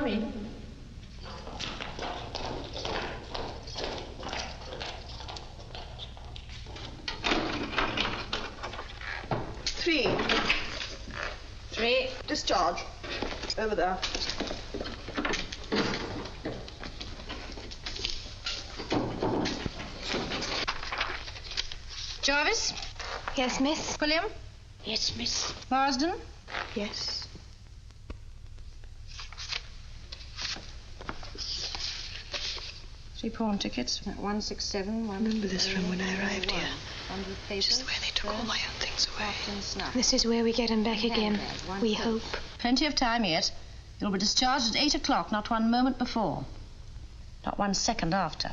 hurry. Three. Discharge. Over there. Jarvis? Yes, miss? William? Yes, miss. Marsden? Yes. Three pawn tickets. 167. I remember this from when I arrived here. Just where they took all my own things away. This is where we get him back again. We hope. Plenty of time yet. You'll be discharged at 8 o'clock, not 1 moment before. Not 1 second after.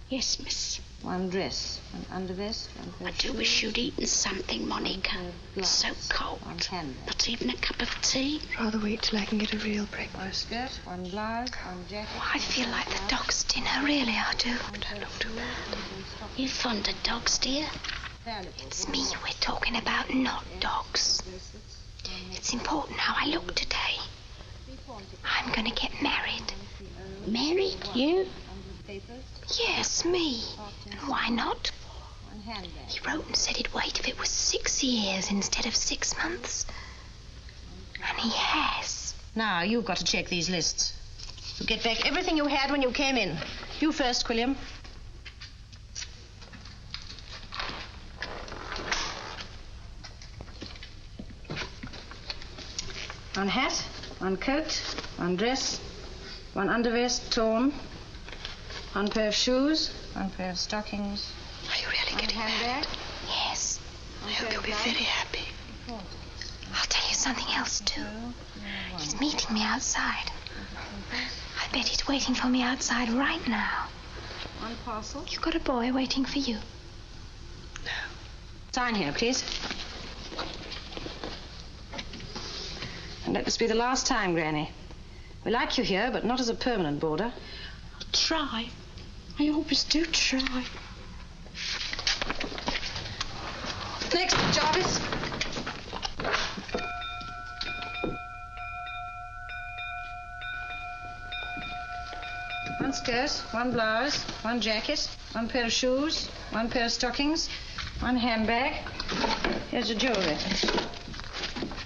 Yes, miss. 1 dress, 1 undervest, 1 pair I of do shoes, wish you'd eaten something, Monica. It's so cold. 1 handbag. Not even a cup of tea. Rather wait till I can get a real 1 breakfast. skirt, 1 blouse, 1 jacket. Oh, I feel like the dog's dinner, really, I do. But I look too bad. You fond of dogs, dear? It's me we're talking about, not dogs. It's important how I look today. I'm going to get married. Married? You? Yes, me. And why not? He wrote and said he'd wait if it was 6 years instead of 6 months. And he has. Now, you've got to check these lists. You get back everything you had when you came in. You first, William. One hat, 1 coat, 1 dress, 1 undervest torn, 1 pair of shoes, 1 pair of stockings. Are you really getting handbag? Yes. I hope you'll be very happy. I'll tell you something else, too. He's meeting me outside. I bet he's waiting for me outside right now. 1 parcel. You've got a boy waiting for you. No. Sign here, please. And let this be the last time, Granny. We like you here, but not as a permanent boarder. I'll try. I always do try. Next, Jarvis. One skirt, 1 blouse, 1 jacket, 1 pair of shoes, 1 pair of stockings, 1 handbag. Here's your jewelry.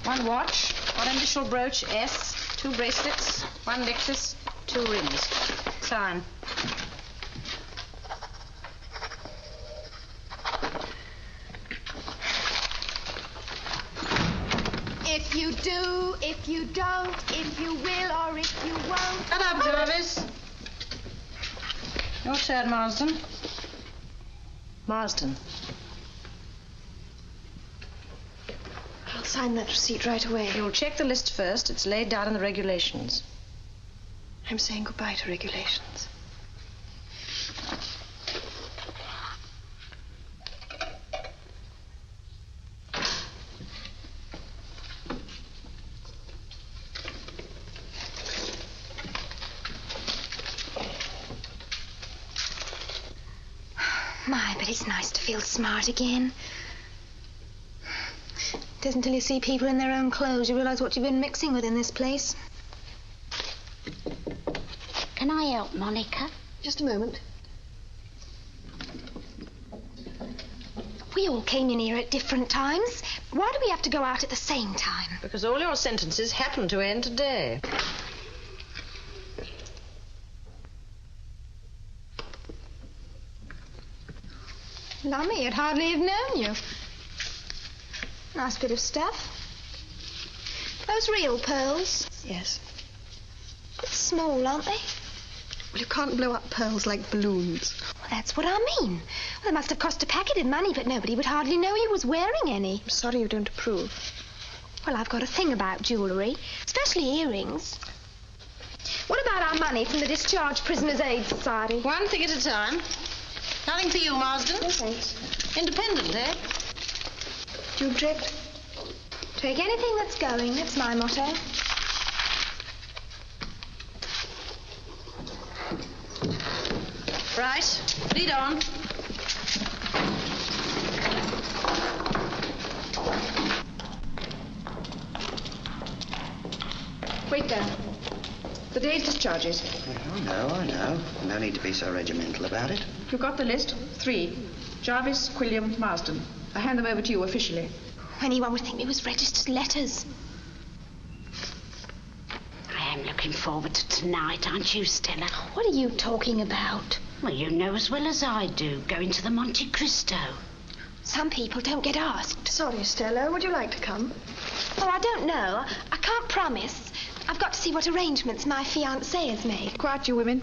1 watch, 1 initial brooch, S, 2 bracelets, 1 necklace, 2 rings. Sign. If you do, if you don't, if you will or if you won't. Shut up, Jarvis. Your turn, Marsden. Marsden. I'll sign that receipt right away. You'll check the list first. It's laid down in the regulations. I'm saying goodbye to regulations. My, but it's nice to feel smart again. It isn't until you see people in their own clothes you realise what you've been mixing with in this place. Can I help, Monica? Just a moment. We all came in here at different times. Why do we have to go out at the same time? Because all your sentences happen to end today. Lummy, I'd hardly have known you. Nice bit of stuff. Those real pearls. Yes. Bit small, aren't they? Well, you can't blow up pearls like balloons. Well, that's what I mean. Well, they must have cost a packet of money, but nobody would hardly know you was wearing any. I'm sorry you don't approve. Well, I've got a thing about jewellery, especially earrings. What about our money from the Discharged Prisoners' Aid Society? 1 thing at a time. Nothing for you, Marsden. No, thanks. Independent, eh? Do you object? Take anything that's going. That's my motto. Right. Lead on. Wait there. The day's discharges. I know. No need to be so regimental about it. You've got the list. 3. Jarvis, Quilliam, Marsden. I hand them over to you officially. Anyone would think it was registered letters. I am looking forward to tonight, aren't you, Stella? What are you talking about? Well, you know as well as I do, going to the Monte Cristo. Some people don't get asked. Sorry, Stella. Would you like to come? Oh, I don't know. I can't promise. I've got to see what arrangements my fiancé has made. Quiet, you women.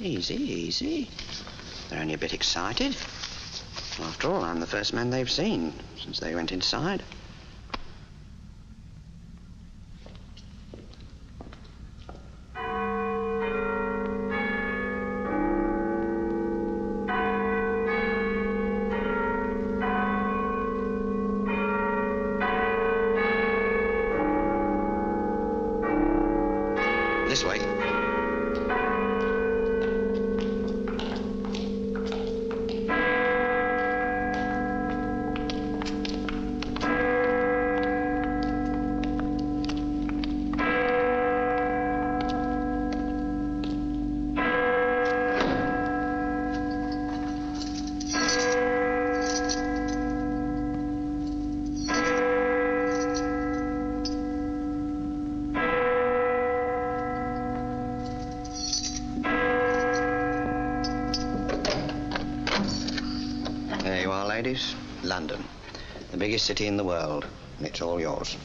Easy. They're only a bit excited. After all, I'm the first man they've seen since they went inside. This way. There you are, ladies. London. The biggest city in the world. And it's all yours.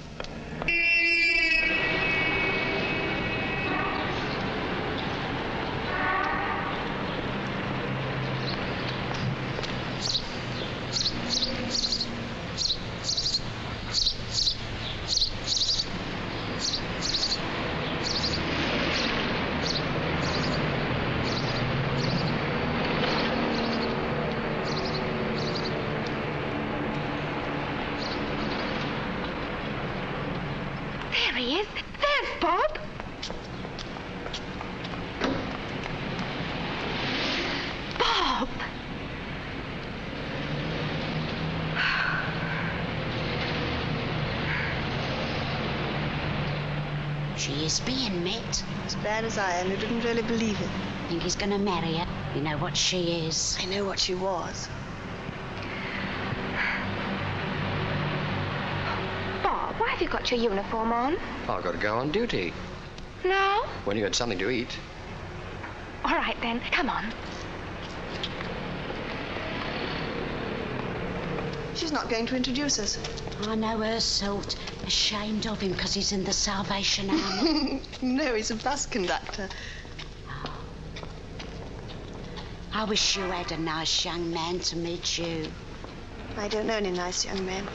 There he is. There's Bob. Bob! She is being met. As bad as I am, you didn't really believe it. Think he's going to marry her. You know what she is. I know what she was. Bob, why have you got your uniform on? I've got to go on duty. No? When you had something to eat. All right, then. Come on. She's not going to introduce us. I know her sort. Ashamed of him because he's in the Salvation Army. No, he's a bus conductor. I wish you had a nice young man to meet you. I don't know any nice young men.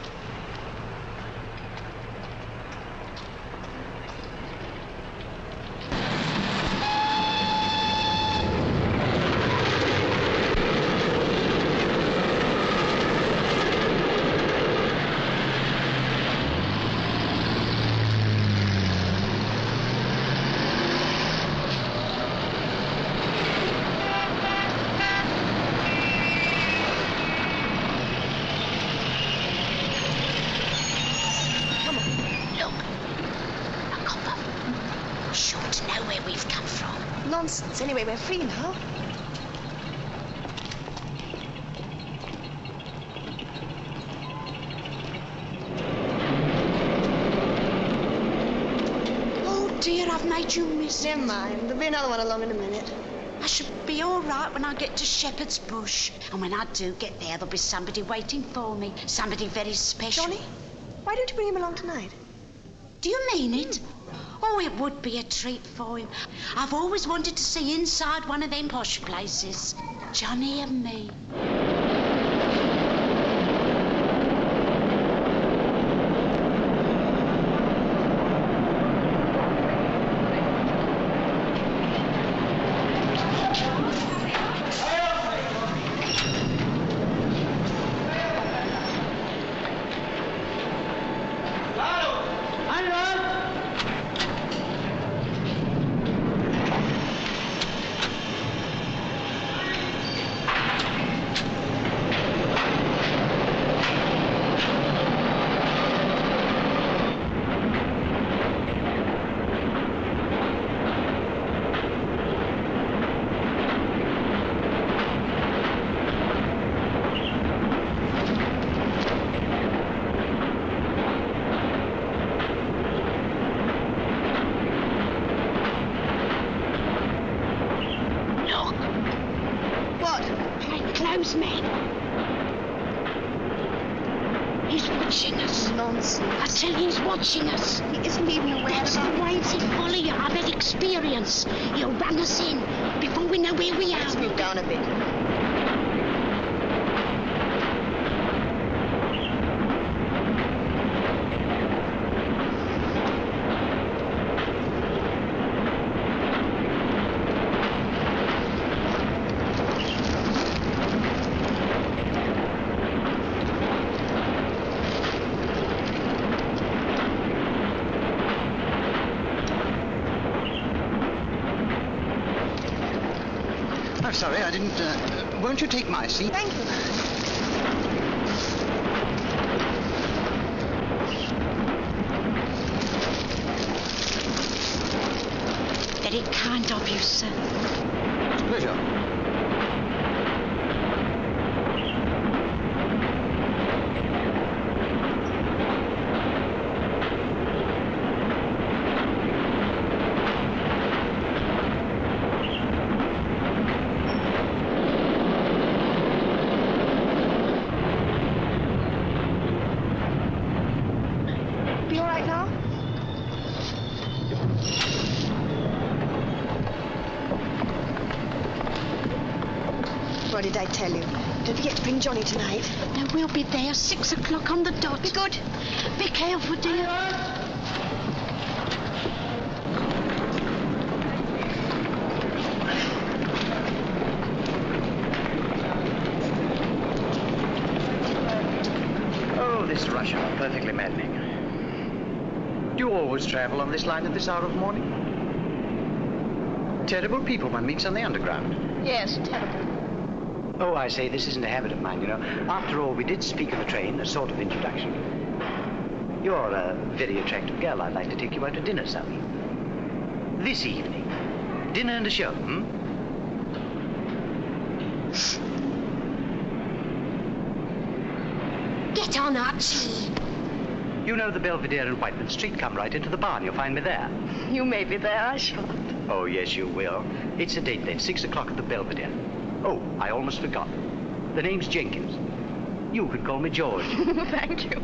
Nonsense. Anyway, we're free now. Oh, dear, I've made you miss it. Never mind. There'll be another one along in a minute. I should be all right when I get to Shepherd's Bush. And when I do get there, there'll be somebody waiting for me. Somebody very special. Johnny, why don't you bring him along tonight? Do you mean it? Oh, it would be a treat for him. I've always wanted to see inside one of them posh places. Johnny and me. watching us. Nonsense. I tell you, he's watching us. He isn't even aware That's of the way he'll follow you. I've had experience. He'll run us in before we know where we are. Let's move down a bit. I'm sorry, I didn't... won't you take my seat? Thank you. Very kind of you, sir. It's a pleasure. Be all right now? What did I tell you? Don't forget to bring Johnny tonight. Now, we'll be there 6 o'clock on the dot. Be good. Be careful, dear. Oh, this rush hour, perfectly maddening. Do you always travel on this line at this hour of the morning? Terrible people one meets on the underground. Yes, terrible. Oh, I say, this isn't a habit of mine, you know. After all, we did speak of the train, a sort of introduction. You're a very attractive girl. I'd like to take you out to dinner, Sally. This evening. Dinner and a show, Get on, Archie. You know the Belvedere in Whiteman Street. Come right into the barn. You'll find me there. You may be there, I shan't. Oh, yes, you will. It's a date then, 6 o'clock at the Belvedere. Oh, I almost forgot. The name's Jenkins. You could call me George. Thank you.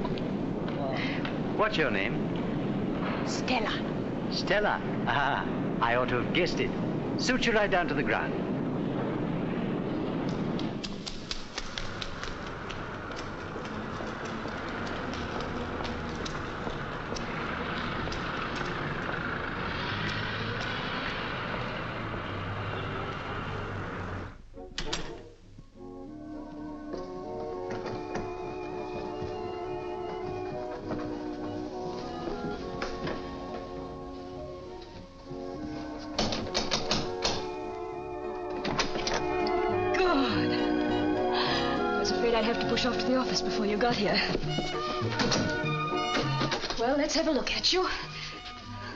What's your name? Stella. Stella. Ah, I ought to have guessed it. Suit you right down to the ground. I'd have to push off to the office before you got here. Well, let's have a look at you.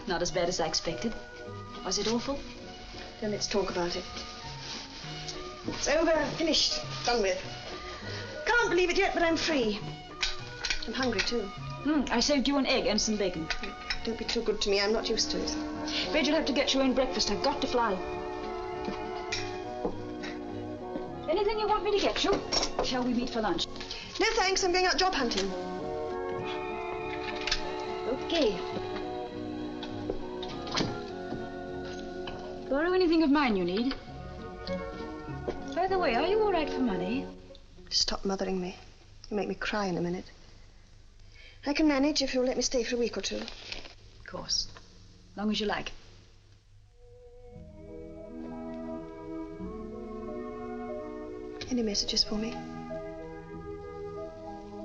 Not as bad as I expected. Was it awful? Then let's talk about it. It's over, finished, done with. Can't believe it yet, but I'm free. I'm hungry, too. I saved you an egg and some bacon. Don't be too good to me. I'm not used to it. Afraid you'll have to get your own breakfast. I've got to fly. Anything you want me to get you? Shall we meet for lunch? No, thanks. I'm going out job hunting. Okay. Borrow anything of mine you need. By the way, are you all right for money? Stop mothering me. You make me cry in a minute. I can manage if you'll let me stay for a week or two. Of course. As long as you like. Any messages for me?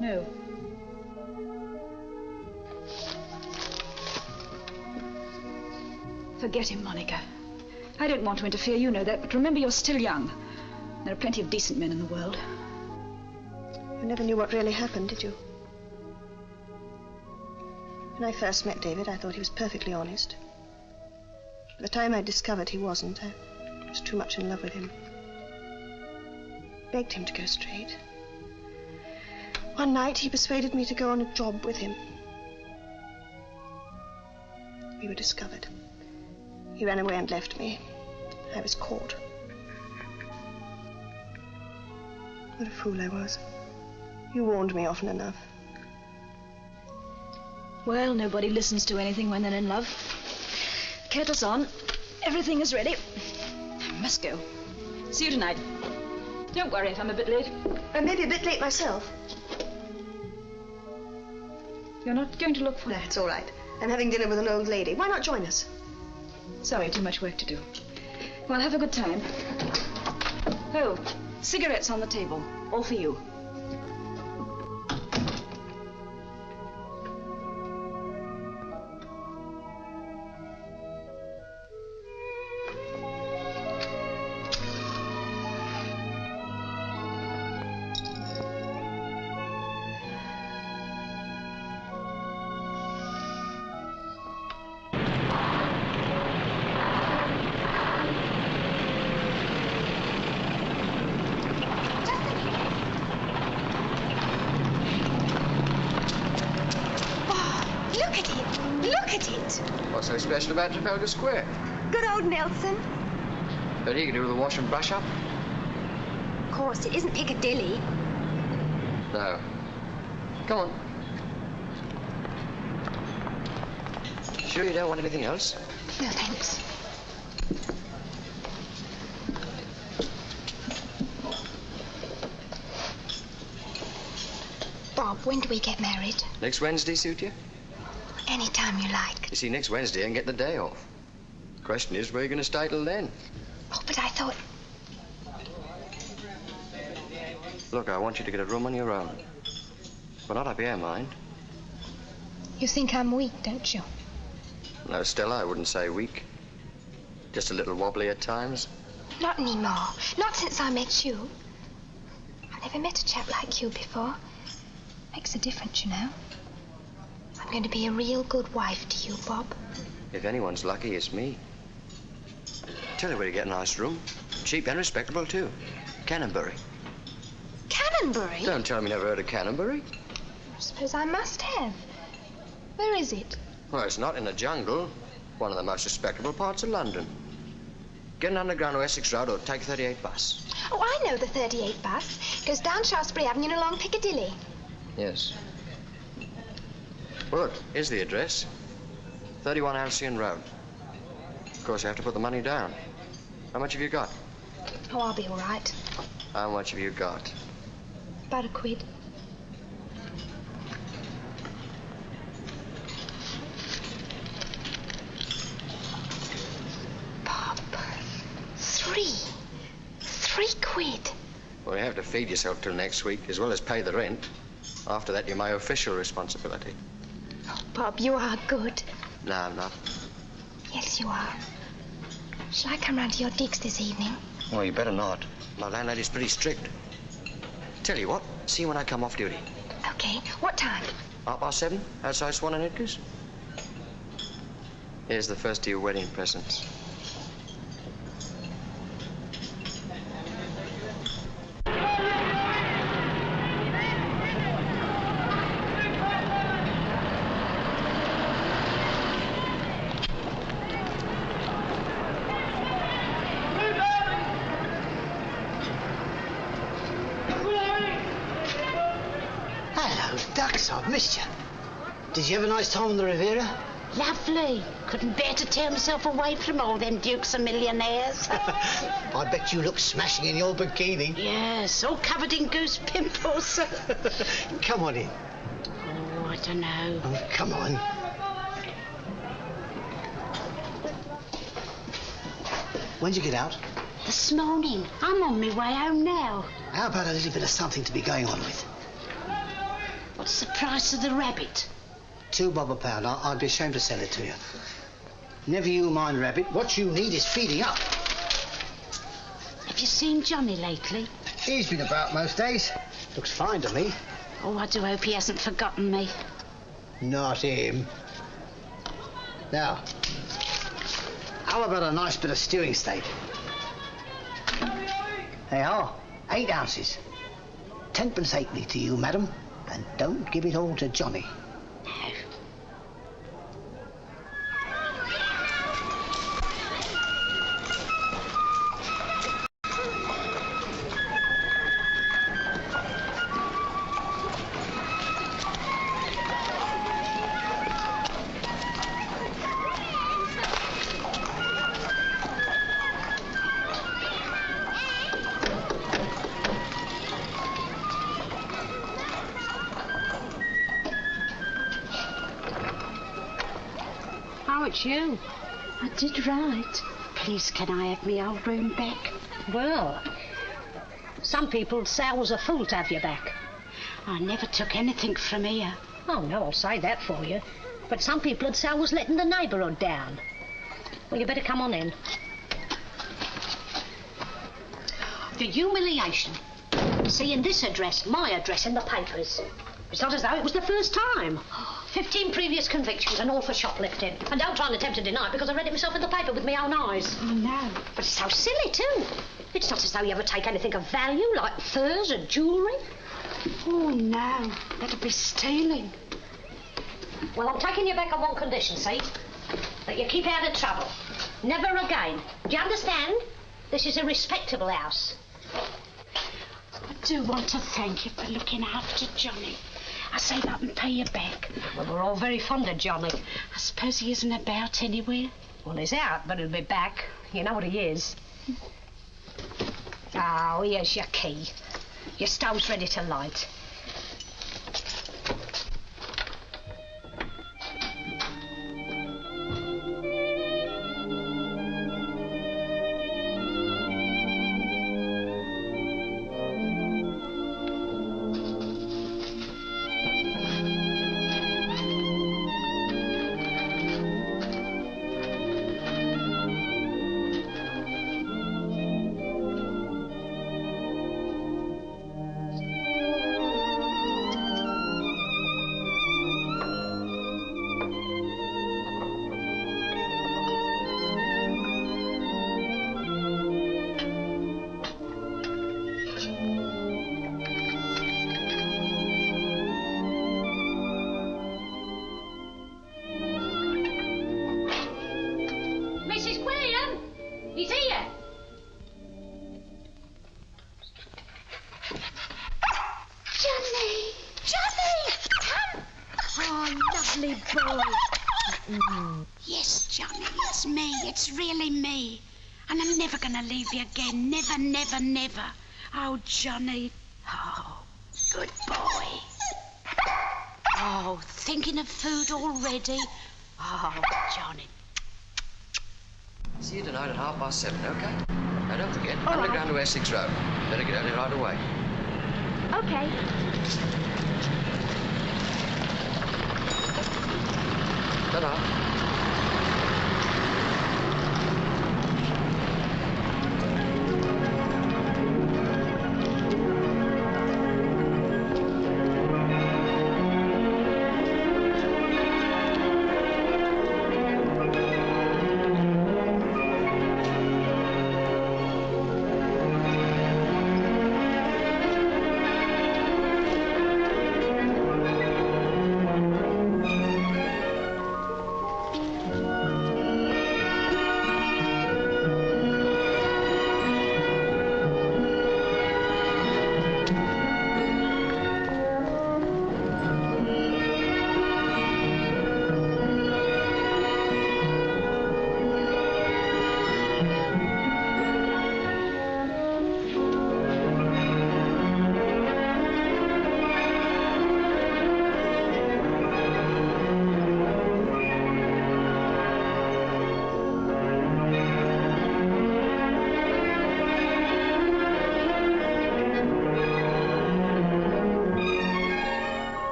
No. Forget him, Monica. I don't want to interfere, you know that, but remember you're still young. There are plenty of decent men in the world. You never knew what really happened, did you? When I first met David, I thought he was perfectly honest. By the time I discovered he wasn't, I was too much in love with him. Begged him to go straight. One night, he persuaded me to go on a job with him. We were discovered. He ran away and left me. I was caught. What a fool I was. You warned me often enough. Well, nobody listens to anything when they're in love. Kettle's on. Everything is ready. I must go. See you tonight. Don't worry if I'm a bit late. Maybe a bit late myself. You're not going to look for... No, it's all right. I'm having dinner with an old lady. Why not join us? Sorry, too much work to do. Well, have a good time. Oh, cigarettes on the table. All for you. What's so special about Trafalgar Square? Good old Nelson. But he can do with a wash and brush up? Of course, it isn't Piccadilly. No. Come on. Sure you don't want anything else? No, thanks. Bob, when do we get married? Next Wednesday suit you? Any time you like. You see, next Wednesday I can get the day off. The question is, where are you going to stay till then? Oh, but I thought... Look, I want you to get a room on your own. But not up here, mind. You think I'm weak, don't you? No, Stella, I wouldn't say weak. Just a little wobbly at times. Not anymore. Not since I met you. I've never met a chap like you before. Makes a difference, you know. I'm going to be a real good wife to you, Bob. If anyone's lucky, it's me. Tell you where to get a nice room. Cheap and respectable, too. Canonbury. Canonbury? Don't tell me you never heard of Canonbury. I suppose I must have. Where is it? Well, it's not in the jungle. One of the most respectable parts of London. Get an underground to Essex Road or take 38 bus. Oh, I know the 38 bus. Goes down Shaftesbury Avenue and along Piccadilly. Yes. Well, look, here's the address. 31 Halcyon Road. Of course, you have to put the money down. How much have you got? Oh, I'll be all right. How much have you got? About £1. Bob, £3. Well, you have to feed yourself till next week, as well as pay the rent. After that, you're my official responsibility. Oh, Bob, you are good. No, I'm not. Yes, you are. Shall I come round to your digs this evening? Well, you better not. My landlady's pretty strict. Tell you what, see you when I come off duty. Okay. What time? 7:30, outside Swan and Edgar's. Here's the first of your wedding presents. Ducks, I've missed you. Did you have a nice time on the Riviera? Lovely. Couldn't bear to tear myself away from all them dukes and millionaires. I bet you look smashing in your bikini. Yes, all covered in goose pimples. Come on in. Oh, I don't know. Oh, come on. When'd you get out? This morning. I'm on my way home now. How about a little bit of something to be going on with? What's the price of the rabbit? £2 a pound. I'd be ashamed to sell it to you. Never you mind, rabbit. What you need is feeding up. Have you seen Johnny lately? He's been about most days. Looks fine to me. Oh, I do hope he hasn't forgotten me. Not him. Now, how about a nice bit of stewing steak? They are. 8 ounces. 10pence halfpenny to you, madam. And don't give it all to Johnny. No. No, it's you. I did right. Please, can I have my old room back? Well, some people'd say I was a fool to have you back. I never took anything from here. Oh, no, I'll say that for you. But some people'd say I was letting the neighbourhood down. Well, you better come on in. The humiliation. Seeing this address, my address, in the papers. It's not as though it was the first time. 15 previous convictions and all for shoplifting. And don't try and attempt to deny it because I read it myself in the paper with my own eyes. Oh, no. But it's so silly, too. It's not as though you ever take anything of value, like furs or jewellery. Oh, no. That'd be stealing. Well, I'm taking you back on one condition, see? That you keep out of trouble. Never again. Do you understand? This is a respectable house. I do want to thank you for looking after Johnny. I save up and pay you back. Well, we're all very fond of Johnny. I suppose he isn't about anywhere. Well, he's out, but he'll be back. You know what he is. Oh, here's your key. Your stove's ready to light. Yes, Johnny, it's me. It's really me. And I'm never going to leave you again. Never, never, never. Oh, Johnny. Oh, good boy. Oh, thinking of food already? Oh, Johnny. See you tonight at 7:30, OK? Now, don't forget, All underground right. to Essex Road. Better get on it right away. Okay. Ta-da.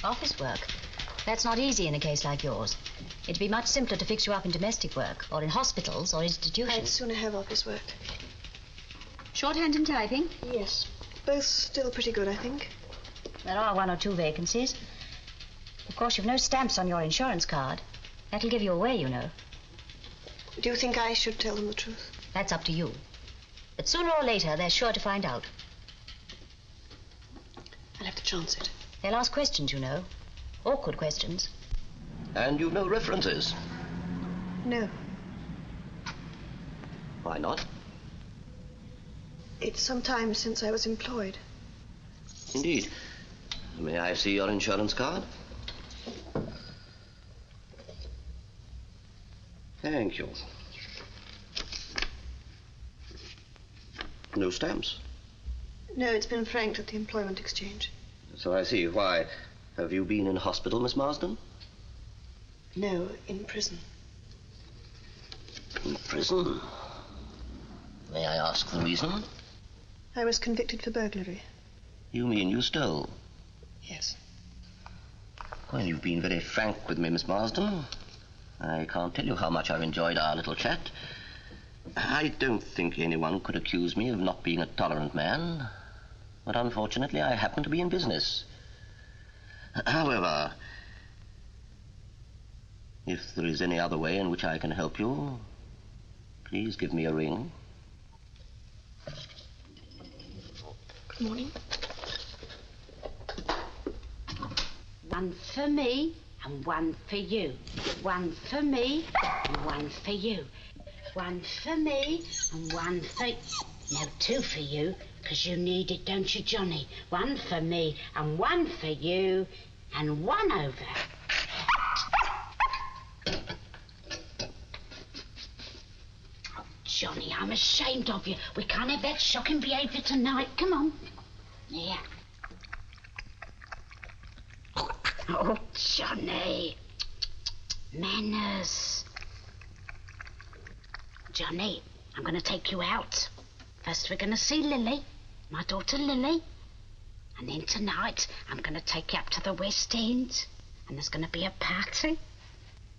Office work? That's not easy in a case like yours. It'd be much simpler to fix you up in domestic work, or in hospitals, or institutions. I'd sooner have office work. Shorthand and typing? Yes. Both still pretty good, I think. There are 1 or 2 vacancies. Of course, you've no stamps on your insurance card. That'll give you away, you know. Do you think I should tell them the truth? That's up to you. But sooner or later, they're sure to find out. I'll have to chance it. They'll ask questions, you know. Awkward questions. And you've no references? No. Why not? It's some time since I was employed. Indeed. May I see your insurance card? Thank you. No stamps? No, it's been franked at the employment exchange. So I see. Why? Have you been in hospital, Miss Marsden? No, in prison. In prison? May I ask the reason? I was convicted for burglary. You mean you stole? Yes. Well, you've been very frank with me, Miss Marsden. I can't tell you how much I've enjoyed our little chat. I don't think anyone could accuse me of not being a tolerant man. But unfortunately, I happen to be in business. However, if there is any other way in which I can help you, please give me a ring. Good morning. One for me and one for you. One for me and one for you. One for me and one for... No, two for you, because you need it, don't you, Johnny? One for me and one for you, and one over. Oh, Johnny, I'm ashamed of you. We can't have that shocking behaviour tonight. Come on. Yeah. Oh, Johnny. Manners. Johnny, I'm going to take you out. First we're going to see Lily, my daughter Lily. And then tonight I'm going to take you up to the West End. And there's going to be a party.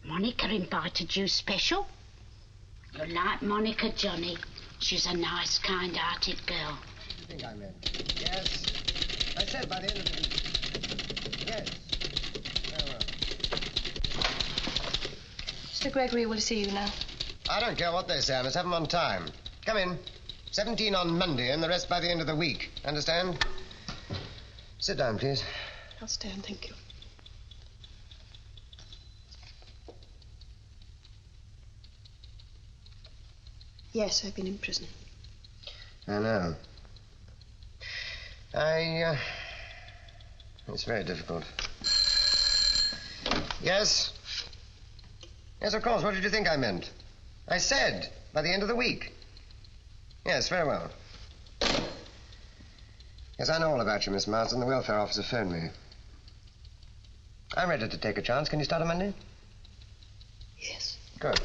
Monica invited you special. You'll like Monica, Johnny. She's a nice, kind-hearted girl. I think I meant. Yes. I said by the end of the week. Yes. Very well. Mr. Gregory will see you now. I don't care what they say. I must have them on time. Come in. 17 on Monday and the rest by the end of the week. Understand? Sit down, please. I'll stand, thank you. Yes, I've been in prison. I know. It's very difficult. Yes? Yes, of course. What did you think I meant? I said by the end of the week. Yes, very well. Yes, I know all about you, Miss Marsden. The welfare officer phoned me. I'm ready to take a chance. Can you start on Monday? Yes. Good.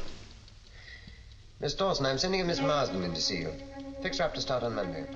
Miss Dawson, I'm sending a Miss Marsden in to see you. Fix her up to start on Monday.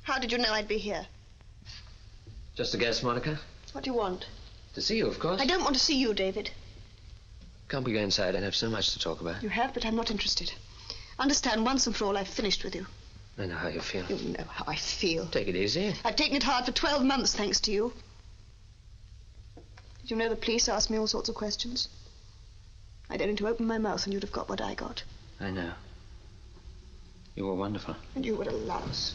How did you know I'd be here? Just a guess, Monica? What do you want? To see you, of course. I don't want to see you, David. Can't we go inside? I have so much to talk about. You have, but I'm not interested. Understand once and for all I've finished with you. I know how you feel. You know how I feel. Take it easy. I've taken it hard for 12 months, thanks to you. Did you know the police asked me all sorts of questions? I'd only to open my mouth and you'd have got what I got. I know. You were wonderful. And you were a louse.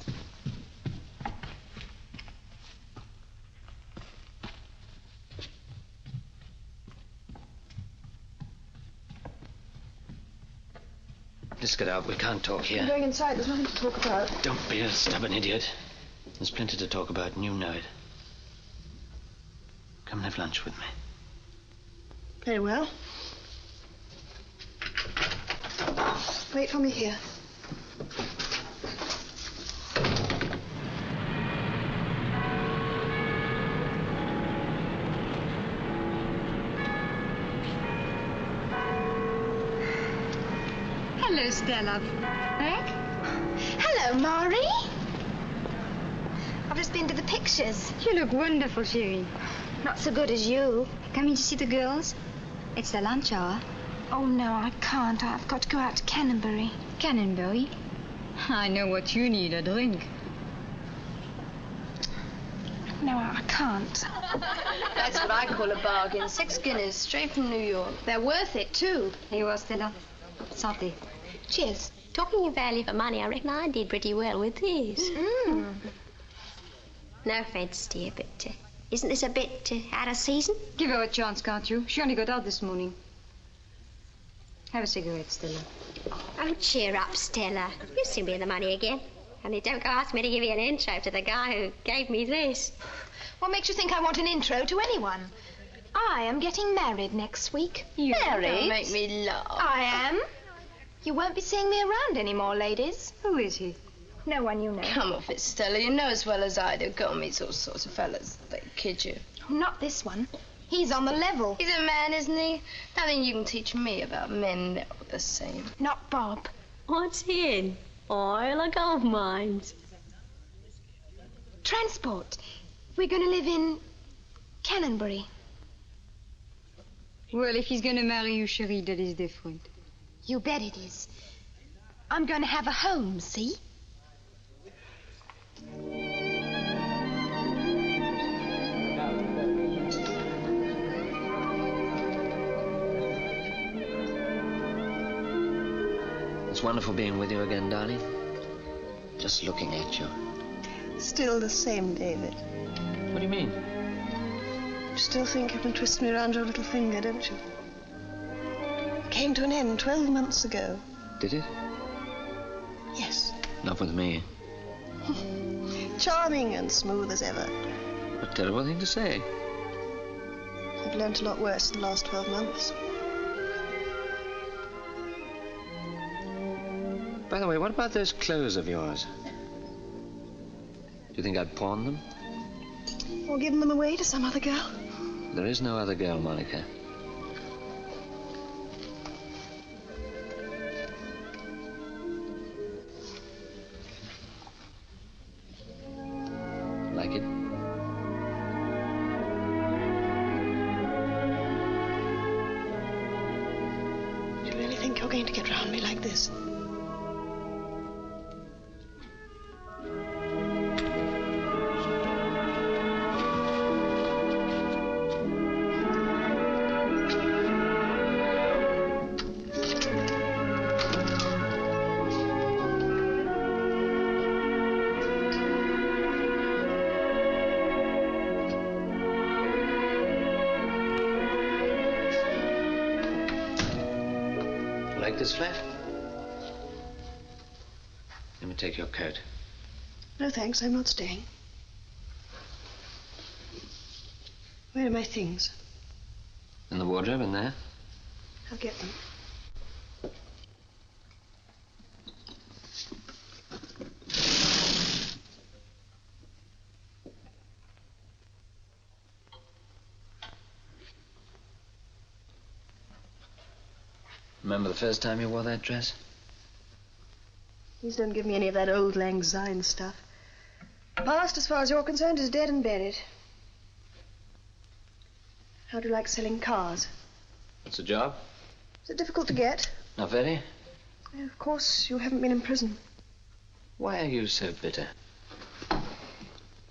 Let's get out. We can't talk here. I'm going inside. There's nothing to talk about. Don't be a stubborn idiot. There's plenty to talk about, and you know it. Come and have lunch with me. Very well. Wait for me here. Hello, Stella. Meg? Hello, Maury. I've just been to the pictures. You look wonderful, Sherry. Not so good as you. Coming to see the girls? It's their lunch hour. Oh, no, I can't. I've got to go out to Canterbury. Canterbury? I know what you need, a drink. No, I can't. That's what I call a bargain. 6 guineas straight from New York. They're worth it, too. Here you are, Stella. Santé. Cheers. Talking of value for money, I reckon I did pretty well with this. No offence, dear, but isn't this a bit out of season? Give her a chance, can't you? She only got out this morning. Have a cigarette, Stella. Oh, cheer up, Stella. You'll soon be in the money again. Only don't go ask me to give you an intro to the guy who gave me this. What makes you think I want an intro to anyone? I am getting married next week. You married? don't make me laugh. I am. You won't be seeing me around anymore, ladies. Who is he? No one you know. Come off it, Stella. You know as well as I do. Girl meets all sorts of fellas. They kid you. Not this one. He's on the level. He's a man, isn't he? Nothing you can teach me about men. They're all the same. Not Bob. What's he in? Oil or gold mines? Transport. We're going to live in Canonbury. Well, if he's going to marry you, chérie, that is different. You bet it is. I'm going to have a home, see? It's wonderful being with you again, darling. Just looking at you. Still the same, David. What do you mean? You still think you can twist me around your little finger, don't you? It came to an end 12 months ago. Did it? Yes. Not with me. Charming and smooth as ever. What a terrible thing to say. I've learnt a lot worse in the last 12 months. By the way, what about those clothes of yours? Do you think I'd pawn them? Or given them away to some other girl? There is no other girl, Monica. Like it? Do you really think you're going to get round me like this? Like this flat? Let me take your coat. No, thanks. I'm not staying. Where are my things? In the wardrobe in there? I'll get them. Remember the first time you wore that dress? Please don't give me any of that old Lang Syne stuff. Past, as far as you're concerned, is dead and buried. How do you like selling cars? What's the job? Is it difficult to get? Not very. Of course, you haven't been in prison. Why are you so bitter? Do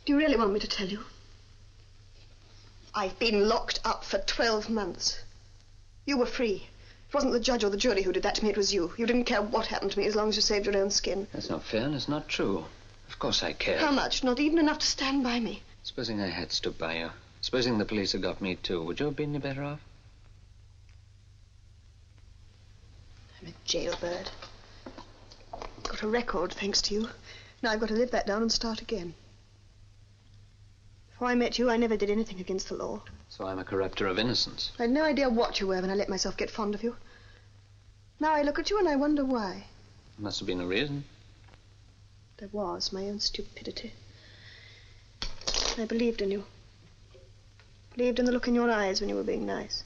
you really want me to tell you? I've been locked up for 12 months. You were free. It wasn't the judge or the jury who did that to me, it was you. You didn't care what happened to me as long as you saved your own skin. That's not fair and it's not true. Of course I care. How much? Not even enough to stand by me. Supposing I had stood by you. Supposing the police had got me too. Would you have been any better off? I'm a jailbird. Got a record, thanks to you. Now I've got to live that down and start again. Before I met you, I never did anything against the law. So I'm a corrupter of innocence. I had no idea what you were when I let myself get fond of you. Now I look at you and I wonder why. There must have been a reason. There was, my own stupidity. I believed in you. Believed in the look in your eyes when you were being nice.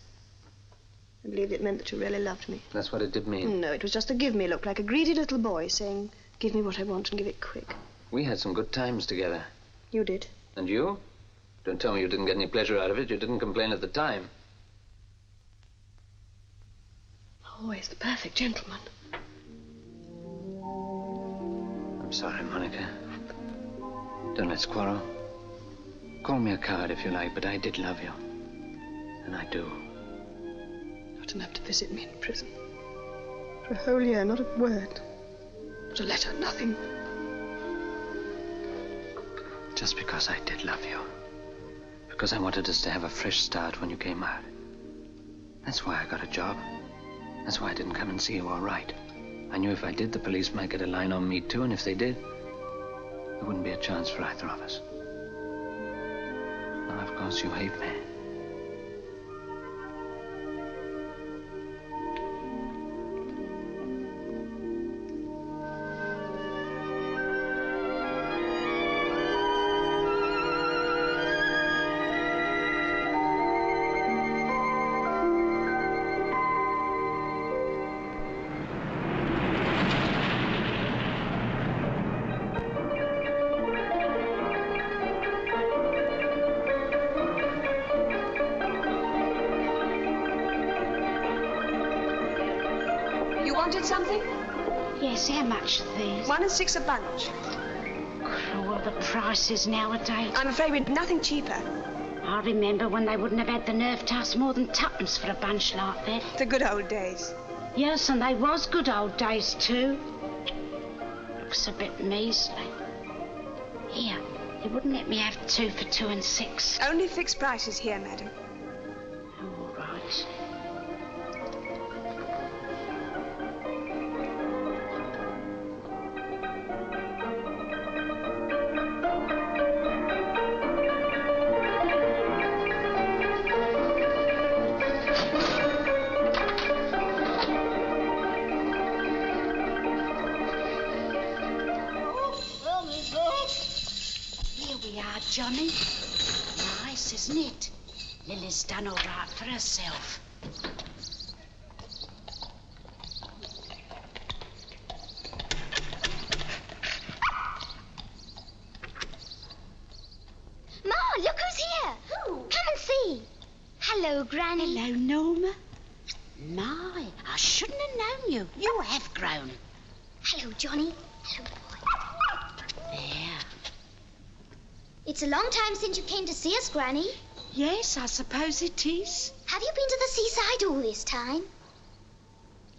I believed it meant that you really loved me. That's what it did mean. No, it was just a give-me look, like a greedy little boy saying, give me what I want and give it quick. We had some good times together. You did. And you? Don't tell me you didn't get any pleasure out of it. You didn't complain at the time. Always the perfect gentleman. I'm sorry, Monica. Don't let's quarrel. Call me a coward if you like, but I did love you. And I do. Not enough to visit me in prison. For a whole year, not a word. Not a letter, nothing. Just because I did love you. Because I wanted us to have a fresh start when you came out. That's why I got a job. That's why I didn't come and see you all right. I knew if I did, the police might get a line on me too, and if they did, there wouldn't be a chance for either of us. Well, of course, you hate me. Something? Yes, how much are these? 1 and 6 a bunch. Cruel, the prices nowadays. I'm afraid we've nothing cheaper. I remember when they wouldn't have had the nerve to ask more than 2pence for a bunch like that. The good old days. Yes, and they was good old days too. Looks a bit measly. Here, you wouldn't let me have 2 for 2 and 6. Only fixed prices here, madam. All right. Johnny, nice, isn't it? Lily's done all right for herself. Ma, look who's here. Who? Come and see. Hello, Granny. Hello, Norma. My, I shouldn't have known you. You have grown. Hello, Johnny. Hello, boy. There. It's a long time since you came to see us, Granny. Yes, I suppose it is. Have you been to the seaside all this time?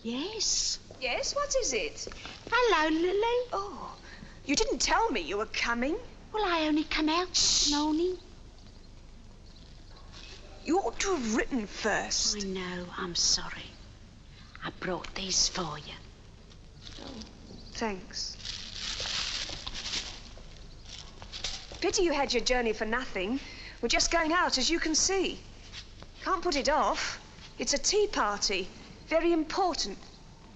Yes. Yes, what is it? Hello, Lily. Oh, you didn't tell me you were coming. Well, I only come out this morning. You ought to have written first. I know, I'm sorry. I brought these for you. Oh, thanks. Pity you had your journey for nothing. We're just going out, as you can see. Can't put it off. It's a tea party. Very important.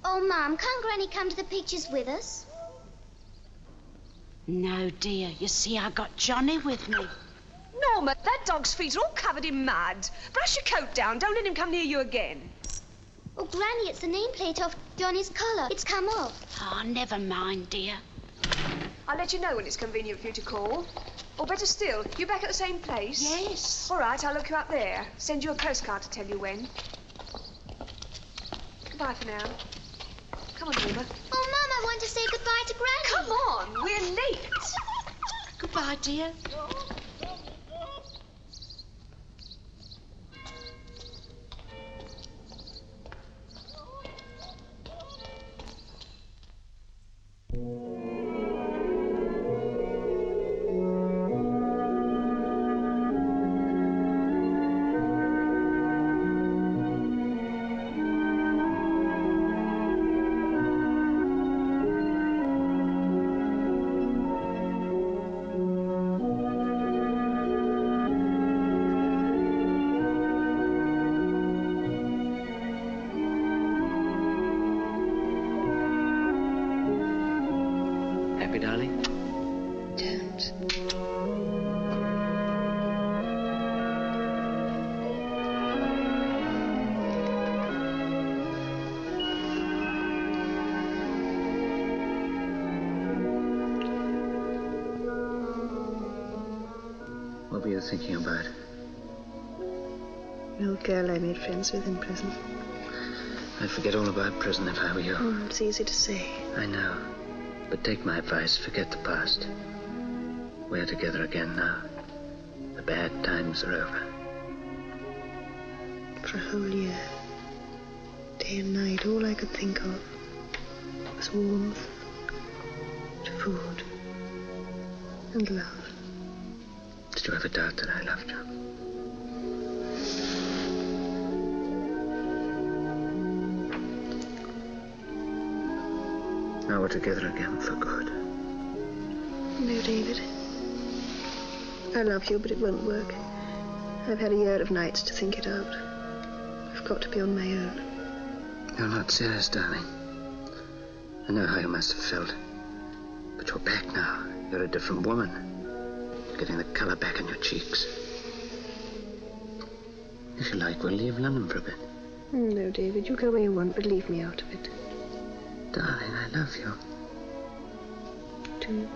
Oh, Mum, can't Granny come to the pictures with us? No, dear. You see, I got Johnny with me. Norma, that dog's feet are all covered in mud. Brush your coat down. Don't let him come near you again. Oh, Granny, it's the nameplate off Johnny's collar. It's come off. Oh, never mind, dear. I'll let you know when it's convenient for you to call. Or better still, you back at the same place? Yes. All right, I'll look you up there. Send you a postcard to tell you when. Goodbye for now. Come on, Norma. Oh, Mum, I want to say goodbye to Granny. Come on, we're late. Goodbye, dear. What were you thinking about? An old girl I made friends with in prison. I'd forget all about prison if I were you. Oh, it's easy to say. I know. But take my advice, forget the past. We're together again now. The bad times are over. For a whole year, day and night, all I could think of was warmth, food, and love. Did you ever doubt that I loved you? Now we're together again for good. No, David. I love you, but it won't work. I've had a year of nights to think it out. I've got to be on my own. You're not serious, darling. I know how you must have felt. But you're back now. You're a different woman. You're getting the colour back in your cheeks. If you like, we'll leave London for a bit. No, David, you go where you want, but leave me out of it. Darling, I love you. Too.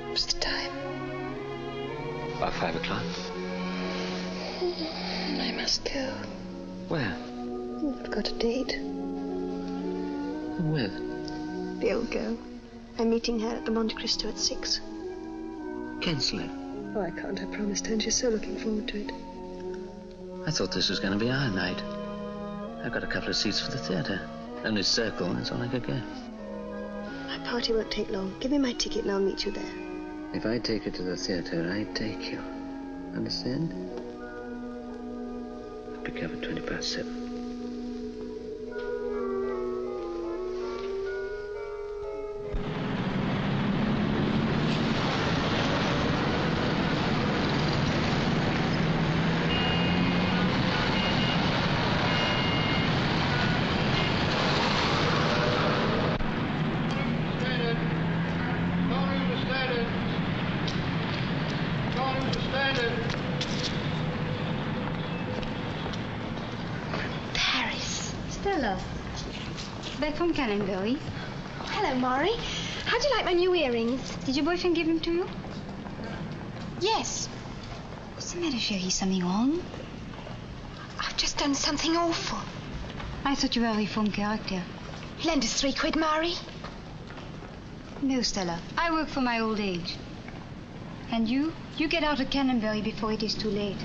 What's the time? About 5 o'clock. I must go. Where? I've got a date. Who with? The old girl. I'm meeting her at the Monte Cristo at 6. Cancel it. Oh, I can't. I promised her, and she's so looking forward to it. I thought this was going to be our night. I've got a couple of seats for the theatre. Only circle, that's all I could get. My party won't take long. Give me my ticket and I'll meet you there. If I take you to the theatre, I take you. Understand? I'll pick you up at 7:20. Back from Canterbury. Hello, Maury. How'd you like my new earrings? Did your boyfriend give them to you? Yes. What's the matter, Sherry? Something wrong? I've just done something awful. I thought you were a reformed character. Lend us £3, Maury. No, Stella. I work for my old age. And you get out of Canterbury before it is too late.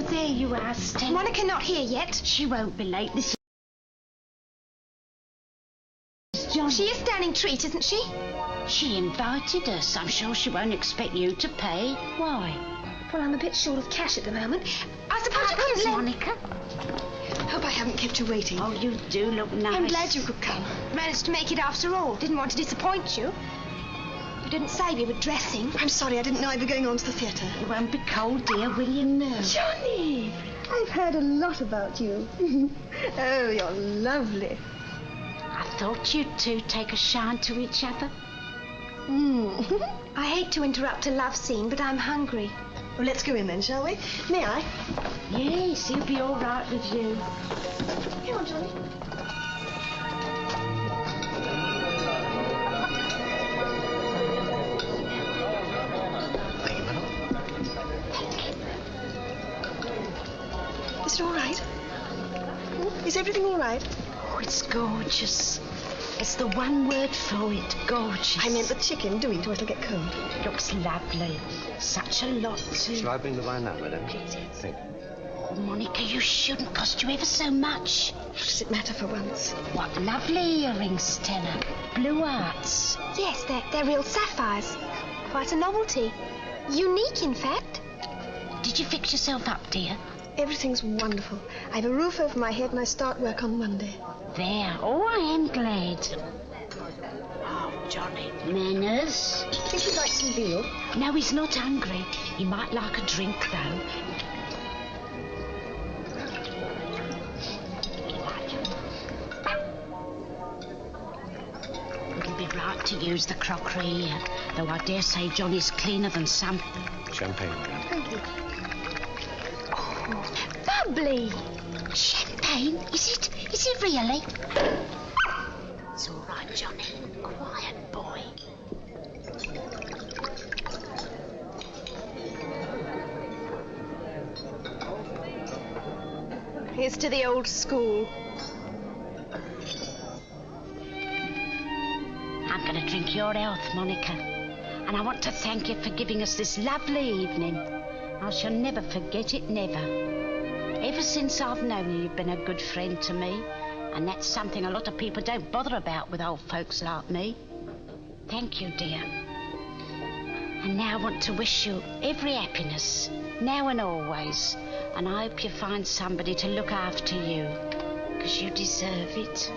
There you are, Stella. Monica not here yet. She won't be late. This is John. She is standing treat, isn't she? She invited us. I'm sure she won't expect you to pay. Why? Well, I'm a bit short of cash at the moment. I suppose you could lend... Monica. Hope I haven't kept you waiting. Oh, you do look nice. I'm glad you could come. Managed to make it after all. Didn't want to disappoint you. You didn't say we were dressing. I'm sorry, I didn't know I'd be going on to the theatre. You won't be cold, dear, will you? No. Johnny! I've heard a lot about you. Oh, you're lovely. I thought you two take a shine to each other. I hate to interrupt a love scene, but I'm hungry. Well, let's go in then, shall we? May I? Yes, he'll be all right with you. Come on, Johnny. Is it all right? Is everything all right? Oh, it's gorgeous. It's the one word for it, gorgeous. I meant the chicken. Do eat or it'll get cold. Looks lovely. Such a lot too. Shall I bring the wine now, madam? Thank you. Oh, Monica, you shouldn't. Cost you ever so much. What does it matter for once? What lovely earrings, Stella. Blue hearts. Yes, they're real sapphires. Quite a novelty. Unique, in fact. Did you fix yourself up, dear? Everything's wonderful. I've a roof over my head and I start work on Monday. There. Oh, I am glad. Oh, Johnny. Manners. Think you'd like some veal? No, he's not hungry. He might like a drink, though. It'll be right like to use the crockery, though I dare say Johnny's cleaner than some. Champagne. Thank you. Oh, bubbly. Champagne? Is it? Is it really? It's all right, Johnny. Quiet boy. Here's to the old school. I'm going to drink your health, Monica. And I want to thank you for giving us this lovely evening. I shall never forget it, never. Ever since I've known you, you've been a good friend to me. And that's something a lot of people don't bother about with old folks like me. Thank you, dear. And now I want to wish you every happiness, now and always. And I hope you find somebody to look after you, because you deserve it.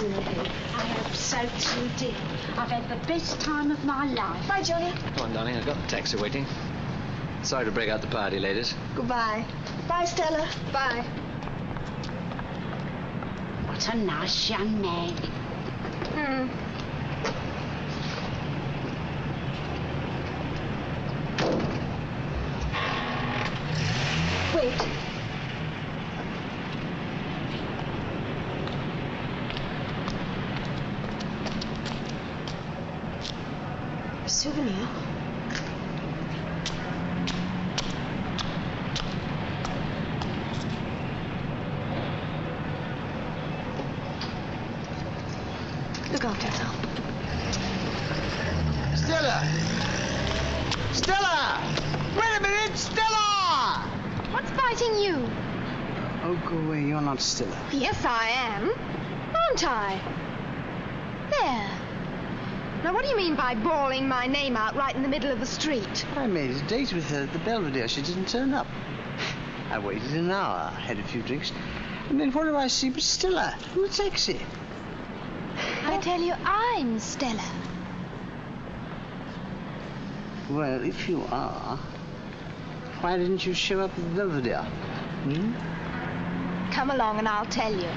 I hope so too, dear. I've had the best time of my life. Bye, Johnny. Come on, darling, I've got the taxi waiting. Sorry to break out the party, ladies. Goodbye. Bye, Stella. Bye. What a nice young man. Wait. A souvenir? Look after yourself. Stella! Stella! Wait a minute, Stella! What's biting you? Oh, go away. You're not Stella. Yes, I am. Aren't I? There. Now, what do you mean by bawling my name out right in the middle of the street? I made a date with her at the Belvedere. She didn't turn up. I waited an hour, had a few drinks, and then what do I see but Stella in the taxi? I tell you, I'm Stella. Well, if you are, why didn't you show up at the Belvedere? Come along and I'll tell you.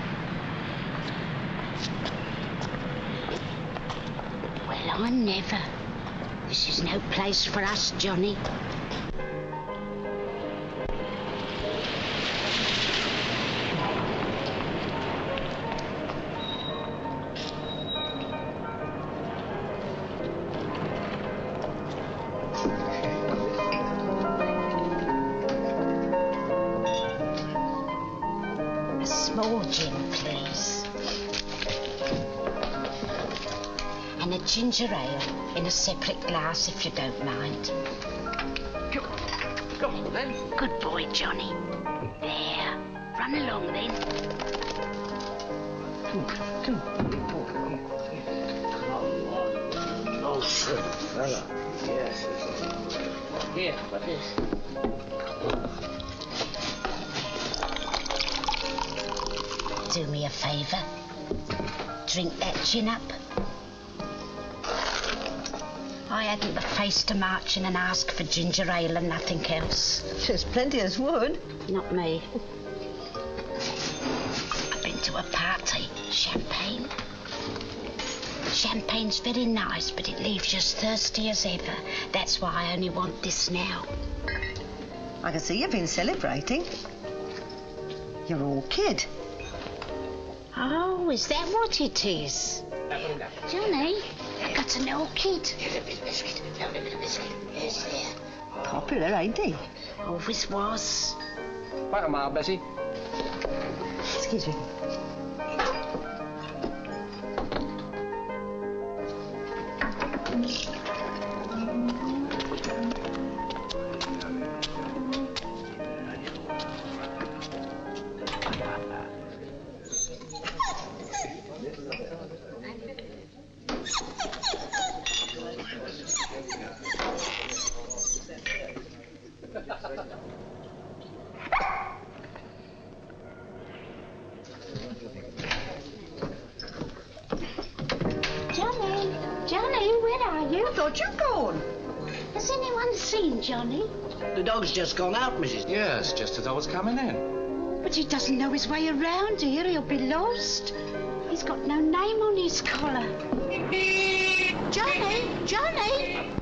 Well, I never. This is no place for us, Johnny. A small gin, please. And a ginger ale in a separate glass, if you don't mind. Come on, then. Good boy, Johnny. There. Run along, then. Come on. Oh, good fella. Yes. Here, what is? Do me a favour. Drink that gin up. I hadn't the face to march in and ask for ginger ale and nothing else. There's plenty as would. Not me. I've been to a party. Champagne. Champagne's very nice, but it leaves you as thirsty as ever. That's why I only want this now. I can see you've been celebrating. You're all kid. Oh, is that what it is? Johnny, I got an orchid. Popular, ain't he? Always was. Quite a mile, Bessie. Excuse me. thought you'd gone. Has anyone seen Johnny? The dog's just gone out, Mrs. Yes, just as I was coming in. But he doesn't know his way around here. He'll be lost. He's got no name on his collar. Johnny! Johnny!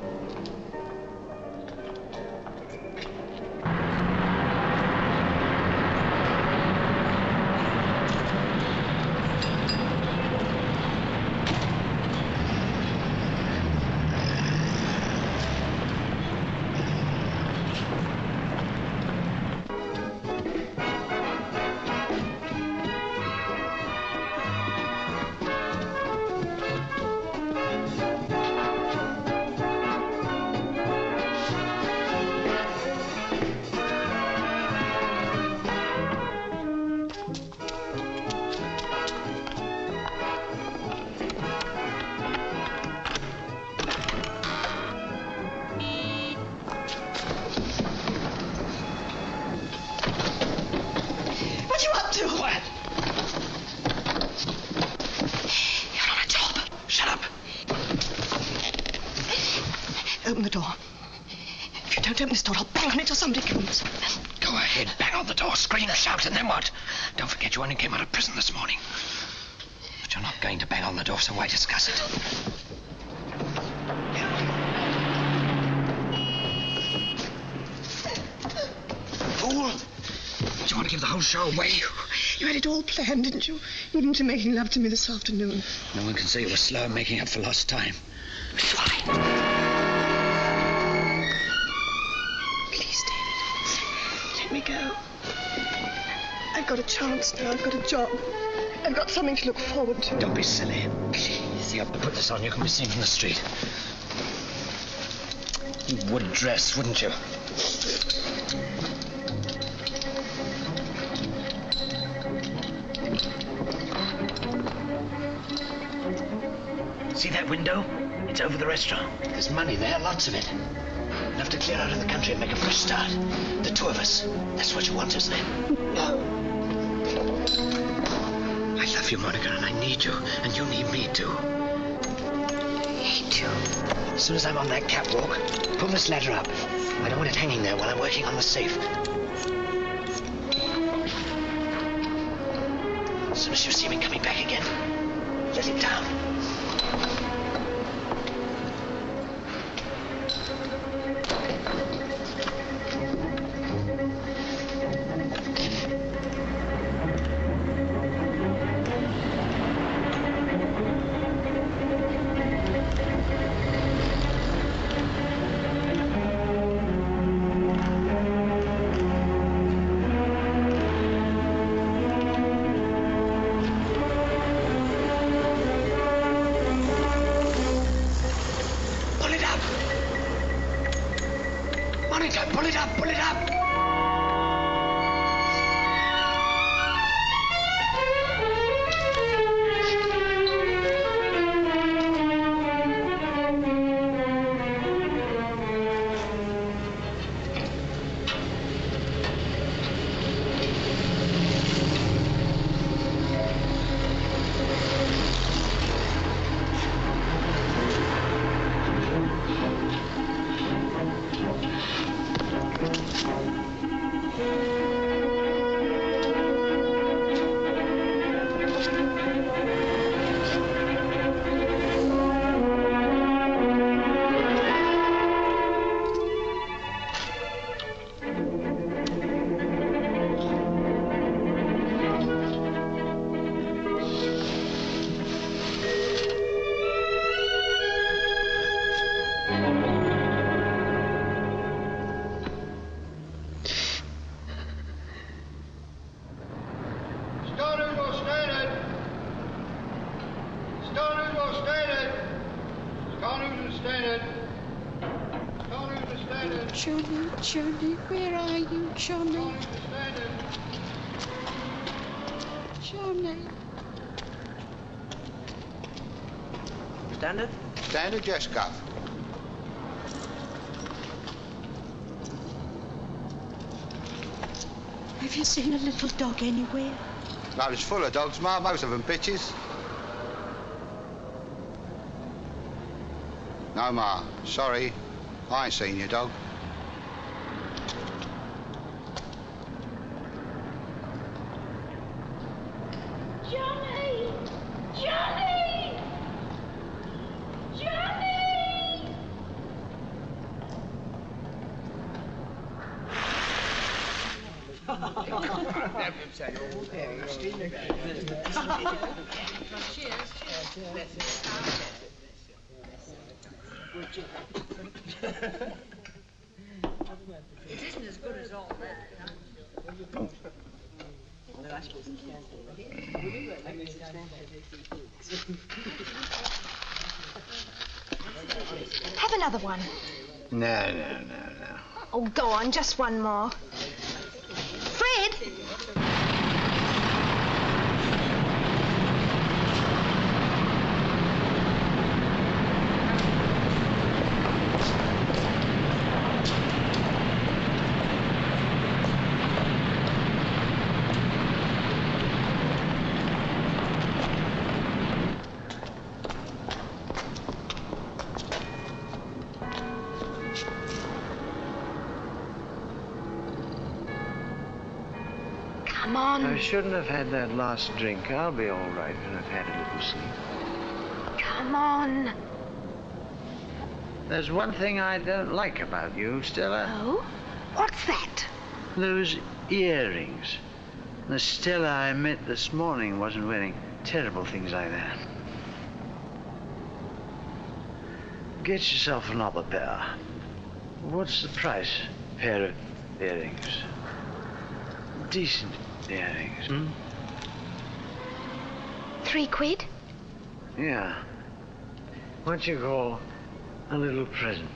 Open the door. If you don't open this door, I'll bang on it till somebody comes. Go ahead, bang on the door, scream, shout, and then what? Don't forget you only came out of prison this morning. But you're not going to bang on the door, so why discuss it? Fool! Do you want to give the whole show away? You had it all planned, didn't you? Even to making love to me this afternoon. No one can say you were slow in making up for lost time. Swine. Please, David. Let me go. I've got a chance now. I've got a job. I've got something to look forward to. Don't be silly. Please. You have to put this on. You can be seen from the street. You would dress, wouldn't you? See that window? It's over the restaurant. There's money there, lots of it. Enough to clear out of the country and make a fresh start. The two of us. That's what you want, isn't it? No. I love you, Monica, and I need you. And you need me, too. I hate you. As soon as I'm on that catwalk, pull this ladder up. I don't want it hanging there while I'm working on the safe. As soon as you see me coming back again, let it down. Johnny, where are you, Johnny? Johnny. Standard? Standard, yes, Gov. Have you seen a little dog anywhere? No, it's full of dogs, Ma. Most of them bitches. No, Ma. Sorry. I ain't seen your dog. Johnny! Johnny! Johnny! It isn't as good as all that. Have another one. No. Oh, go on, just one more. Fred! Come on. I shouldn't have had that last drink. I'll be all right when I've had a little sleep. Come on. There's one thing I don't like about you, Stella. Oh? What's that? Those earrings. The Stella I met this morning wasn't wearing terrible things like that. Get yourself another pair. What's the price? Pair of earrings. Decent earrings, hmm? £3? Yeah. What you call a little present.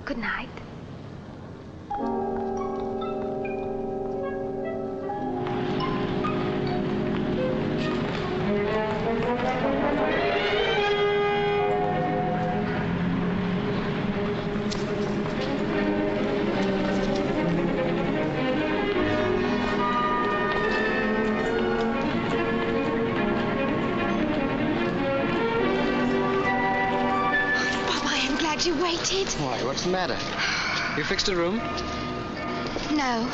Good night. You waited? Why, what's the matter? You fixed a room? No.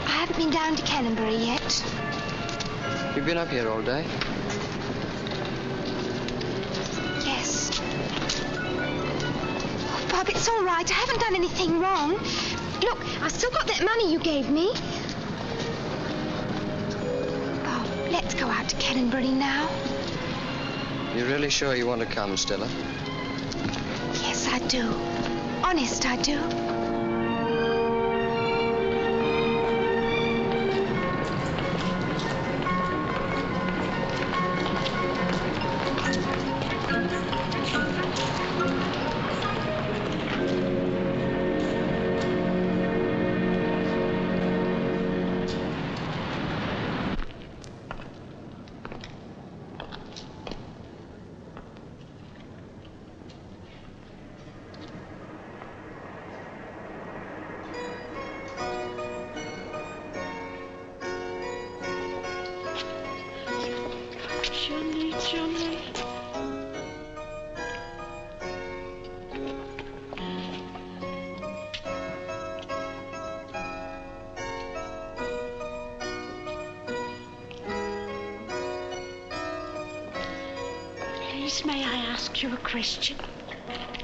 I haven't been down to Canterbury yet. You've been up here all day? Yes. Oh, Bob, it's all right. I haven't done anything wrong. Look, I've still got that money you gave me. Bob, let's go out to Canterbury now. You're really sure you want to come, Stella? Yes, I do. Honest, I do. Johnny. Please, may I ask you a question?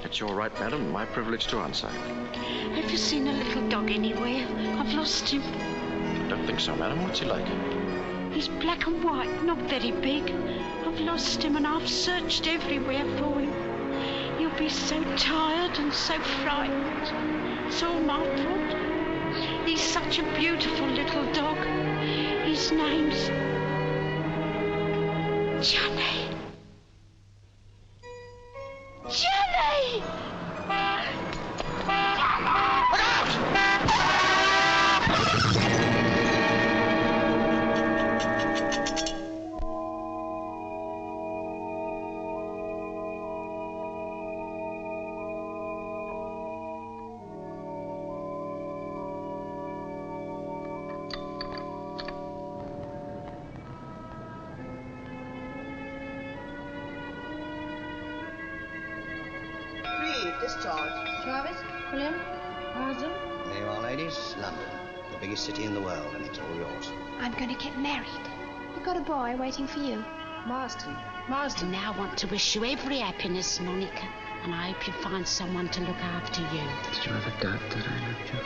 It's your right, madam. My privilege to answer. Have you seen a little dog anywhere? I've lost him. I don't think so, madam. What's he like? He's black and white, not very big. I've lost him and I've searched everywhere for him. You'll be so tired and so frightened. It's all my fault. He's such a beautiful little dog. His name's Johnny. Johnny! Jarvis, William, Marsden. There you are, ladies. London, the biggest city in the world, and it's all yours. I'm going to get married. You've got a boy waiting for you. Marsden. And now I want to wish you every happiness, Monica. And I hope you find someone to look after you. Did you ever doubt that I loved you?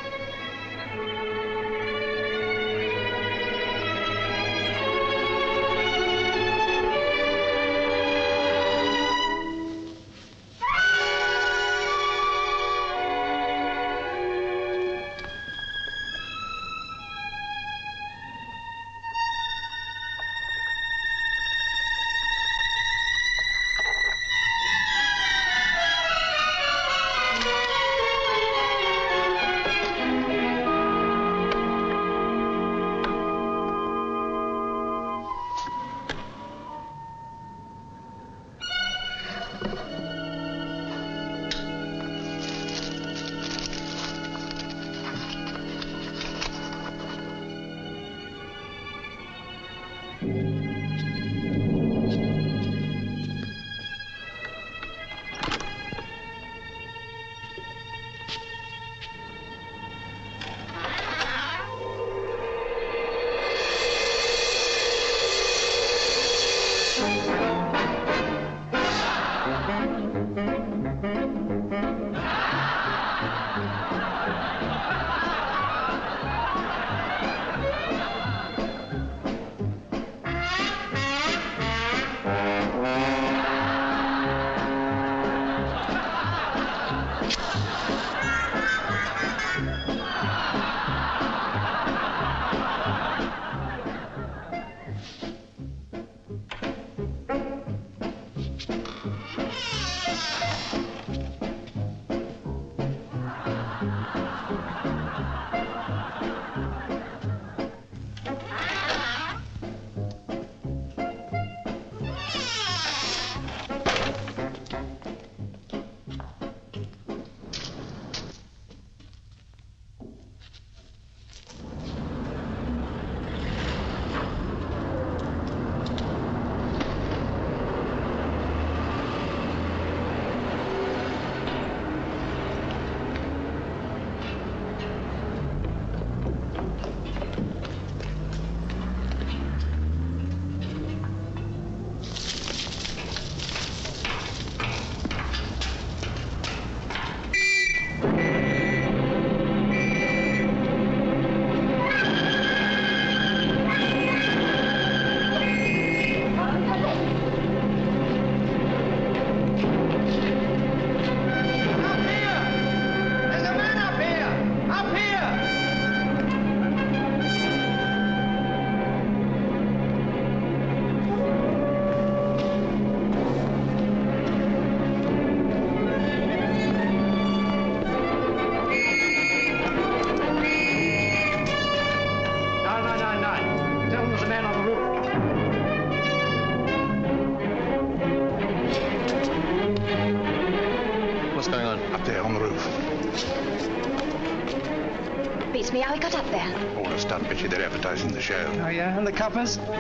Me how he got up there. All the stunt picture they're advertising the show. Oh, yeah? And the covers? Cover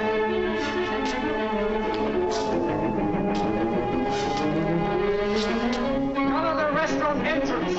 the restaurant entrance.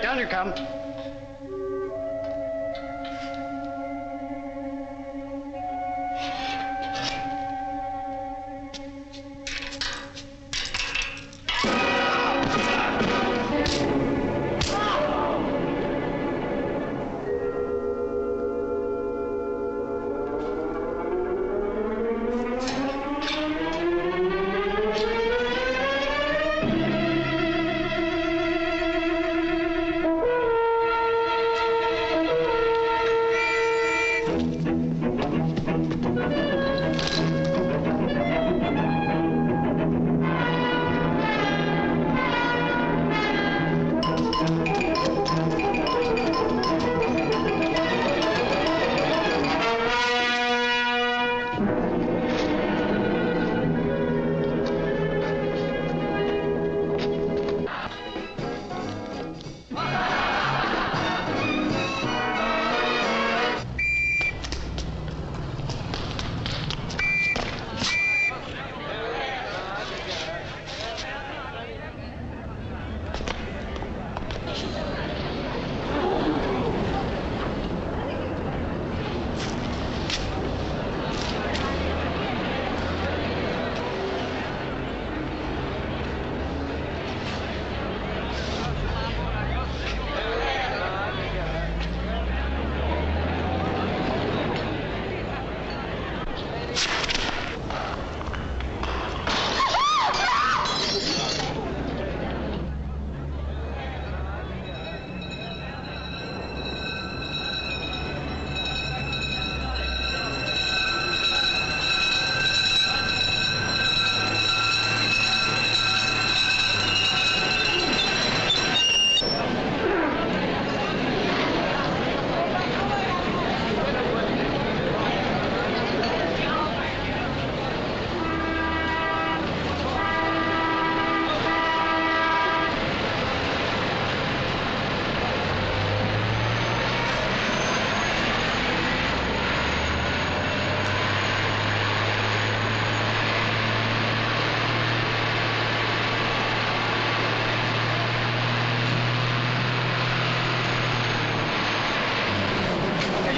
Down you come.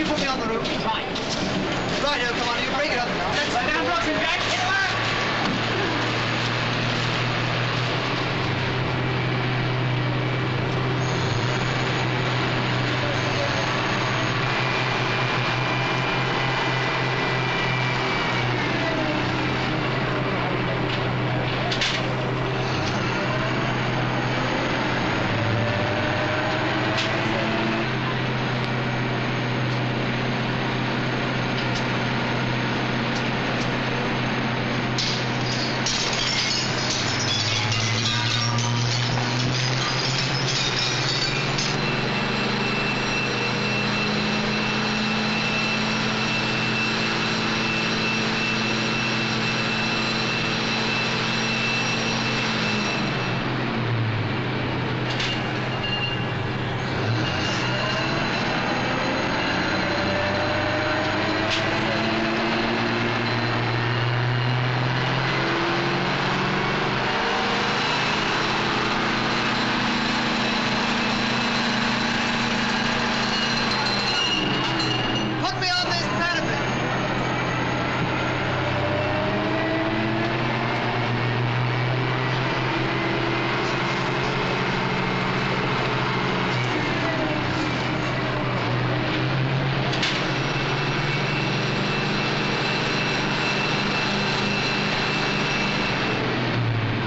put me on the roof. Fine. Righto, come on, you break it up. Let's go down, Roxy, Jack.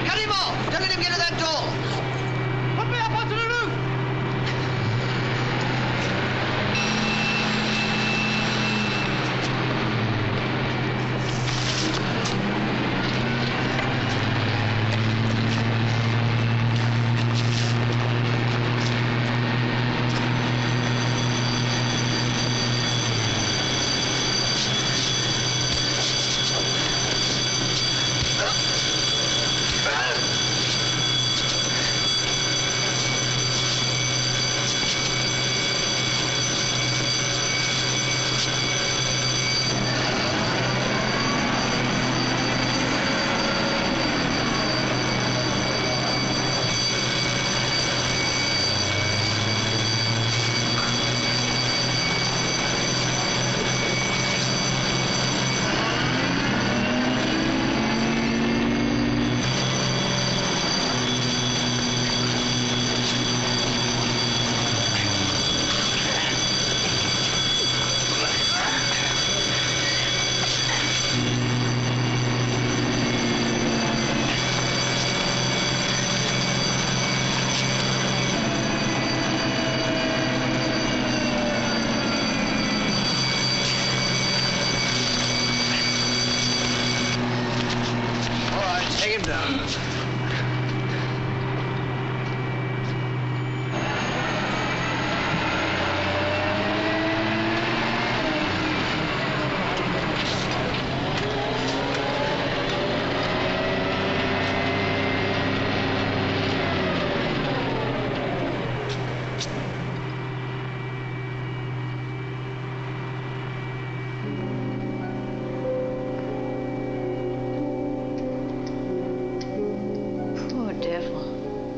Get him out!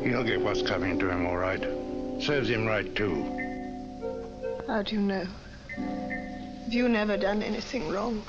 He'll get what's coming to him, all right. Serves him right, too. How do you know? Have you never done anything wrong?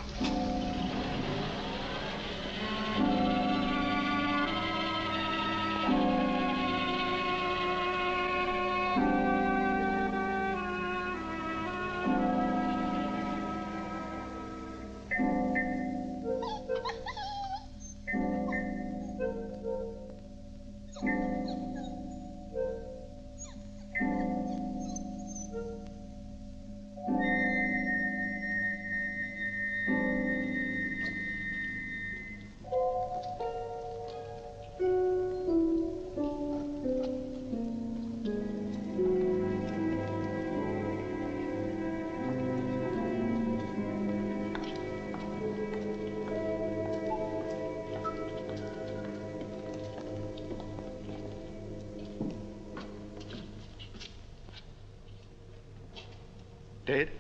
Dead?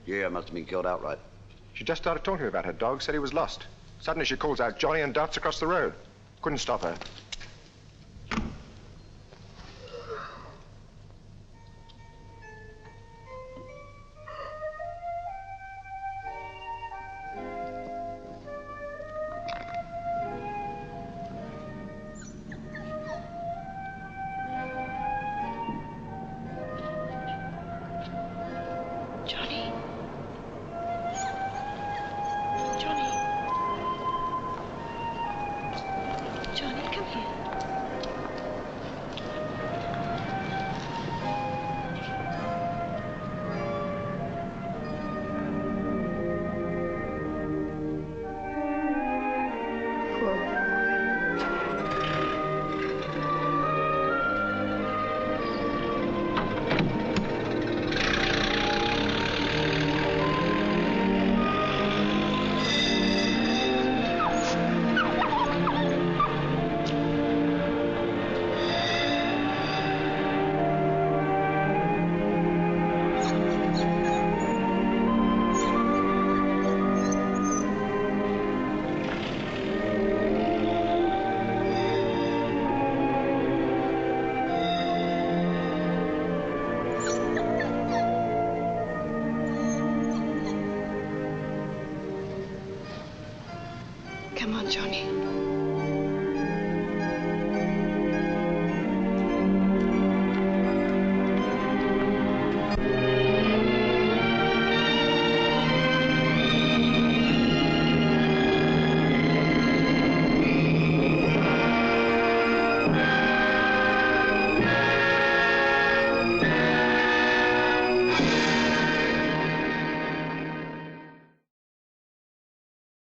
Yeah, must have been killed outright. She just started talking about her dog, said he was lost. Suddenly she calls out Johnny and darts across the road. Couldn't stop her. Johnny. Johnny. Johnny, come here. Come on, Johnny.